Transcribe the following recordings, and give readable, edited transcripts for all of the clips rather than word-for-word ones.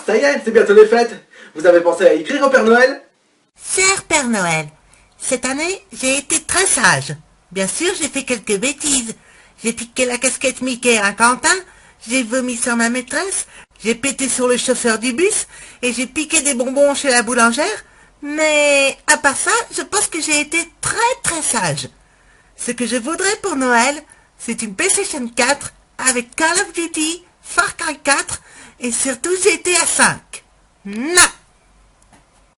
ça y est, c'est bientôt les fêtes. Vous avez pensé à écrire au Père Noël? Cher Père Noël, cette année, j'ai été très sage. Bien sûr, j'ai fait quelques bêtises. J'ai piqué la casquette Mickey à Quentin, j'ai vomi sur ma maîtresse, j'ai pété sur le chauffeur du bus, et j'ai piqué des bonbons chez la boulangère. Mais, à part ça, je pense que j'ai été très sage. Ce que je voudrais pour Noël, c'est une PlayStation 4 avec Call of Duty, Far Cry 4 et surtout GTA 5. Non!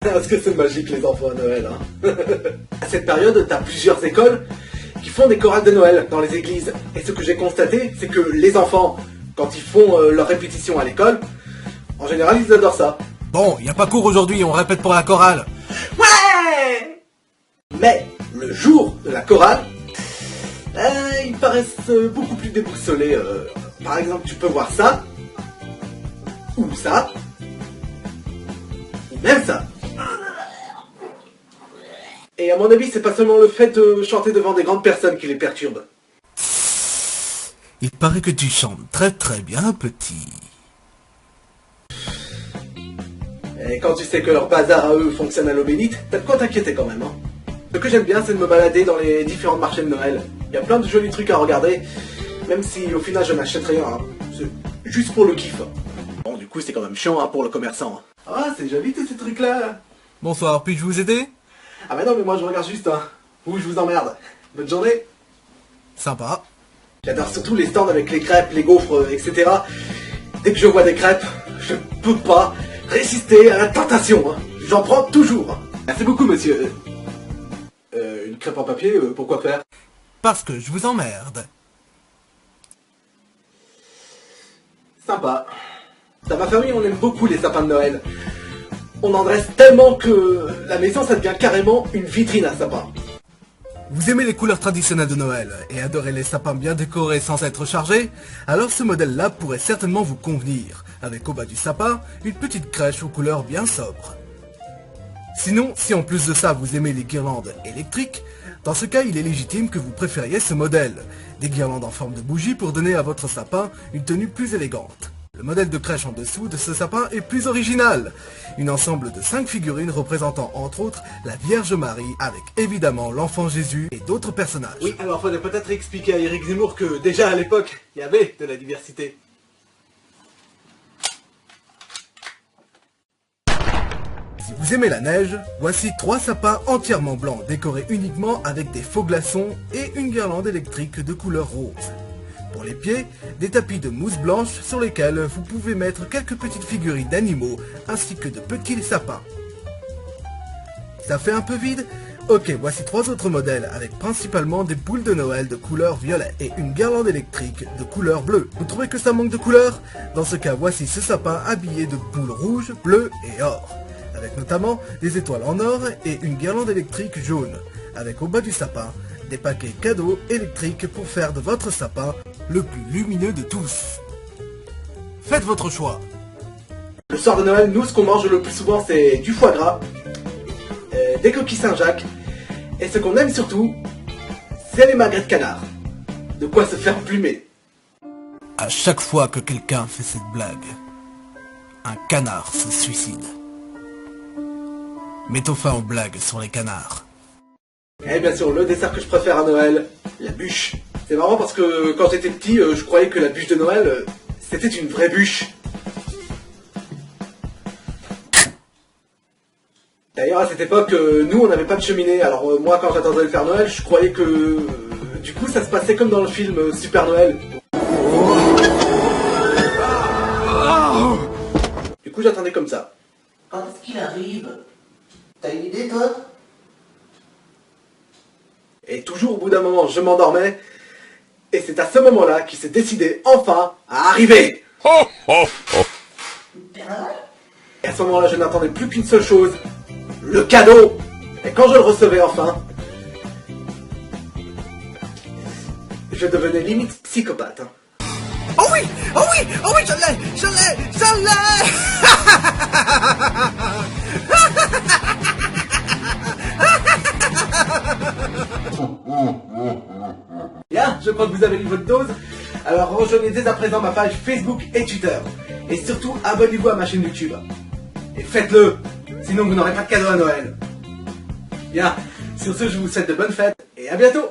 Est-ce que c'est magique les enfants à Noël, hein? À cette période, t'as plusieurs écoles qui font des chorales de Noël dans les églises. Et ce que j'ai constaté, c'est que les enfants, quand ils font leur répétition à l'école, en général, ils adorent ça. Bon, y a pas cours aujourd'hui, on répète pour la chorale. Ouais! Mais, le jour de la chorale, ils paraissent beaucoup plus déboussolés. Par exemple, tu peux voir ça, ou ça, ou même ça. Et à mon avis, c'est pas seulement le fait de chanter devant des grandes personnes qui les perturbe. Il paraît que tu chantes très bien, petit. Et quand tu sais que leur bazar à eux fonctionne à l'eau bénite, t'as de quoi t'inquiéter quand même, hein. Ce que j'aime bien, c'est de me balader dans les différents marchés de Noël. Il y a plein de jolis trucs à regarder, même si au final je n'achète rien, hein. C'est juste pour le kiff. Bon, du coup, c'est quand même chiant, hein, pour le commerçant. Ah, c'est joli tous ces trucs-là. Bonsoir, puis-je vous aider? Ah mais non, mais moi je regarde juste, hein. Ou je vous emmerde. Bonne journée. Sympa. J'adore surtout les stands avec les crêpes, les gaufres, etc. Dès que je vois des crêpes, je peux pas résister à la tentation, hein. J'en prends toujours, hein. Merci beaucoup, monsieur. Une crêpe en papier, pourquoi faire? Parce que je vous emmerde. Sympa. Dans ma famille, on aime beaucoup les sapins de Noël. On en dresse tellement que la maison, ça devient carrément une vitrine à sapins. Vous aimez les couleurs traditionnelles de Noël et adorez les sapins bien décorés sans être chargés? Alors ce modèle-là pourrait certainement vous convenir, avec au bas du sapin, une petite crèche aux couleurs bien sobres. Sinon, si en plus de ça vous aimez les guirlandes électriques, dans ce cas il est légitime que vous préfériez ce modèle, des guirlandes en forme de bougie pour donner à votre sapin une tenue plus élégante. Le modèle de crèche en dessous de ce sapin est plus original. Une ensemble de 5 figurines représentant entre autres la Vierge Marie avec évidemment l'enfant Jésus et d'autres personnages. Oui, alors faudrait peut-être expliquer à Éric Zemmour que déjà à l'époque, il y avait de la diversité. Si vous aimez la neige, voici 3 sapins entièrement blancs décorés uniquement avec des faux glaçons et une guirlande électrique de couleur rose. Pour les pieds, des tapis de mousse blanche sur lesquels vous pouvez mettre quelques petites figurines d'animaux ainsi que de petits sapins. Ça fait un peu vide? Ok, voici 3 autres modèles avec principalement des boules de Noël de couleur violet et une guirlande électrique de couleur bleue. Vous trouvez que ça manque de couleur? Dans ce cas, voici ce sapin habillé de boules rouges, bleues et or, avec notamment des étoiles en or et une guirlande électrique jaune, avec au bas du sapin des paquets cadeaux électriques pour faire de votre sapin le plus lumineux de tous. Faites votre choix. Le soir de Noël, nous, ce qu'on mange le plus souvent, c'est du foie gras, des coquilles Saint-Jacques, et ce qu'on aime surtout, c'est les magrets de canard. De quoi se faire plumer. À chaque fois que quelqu'un fait cette blague, un canard se suicide. Mettons fin aux blagues sur les canards. Et bien sûr, le dessert que je préfère à Noël, la bûche. C'est marrant parce que quand j'étais petit, je croyais que la bûche de Noël, c'était une vraie bûche. D'ailleurs, à cette époque, nous, on n'avait pas de cheminée. Alors moi, quand j'attendais le Père Noël, je croyais que... du coup, ça se passait comme dans le film Super Noël. Du coup, j'attendais comme ça. Quand est-ce qu'il arrive? T'as une idée, toi? Et toujours au bout d'un moment, je m'endormais. Et c'est à ce moment-là qu'il s'est décidé enfin à arriver. Et à ce moment-là, je n'attendais plus qu'une seule chose. Le cadeau. Et quand je le recevais enfin, je devenais limite psychopathe. Hein. Oh oui, je l'ai. Bien, je crois que vous avez lu votre dose. Alors rejoignez dès à présent ma page Facebook et Twitter. Et Et surtout, abonnez-vous à ma chaîne YouTube. Et faites-le, sinon vous n'aurez pas de cadeau à Noël. Bien, sur ce, je vous souhaite de bonnes fêtes et à bientôt.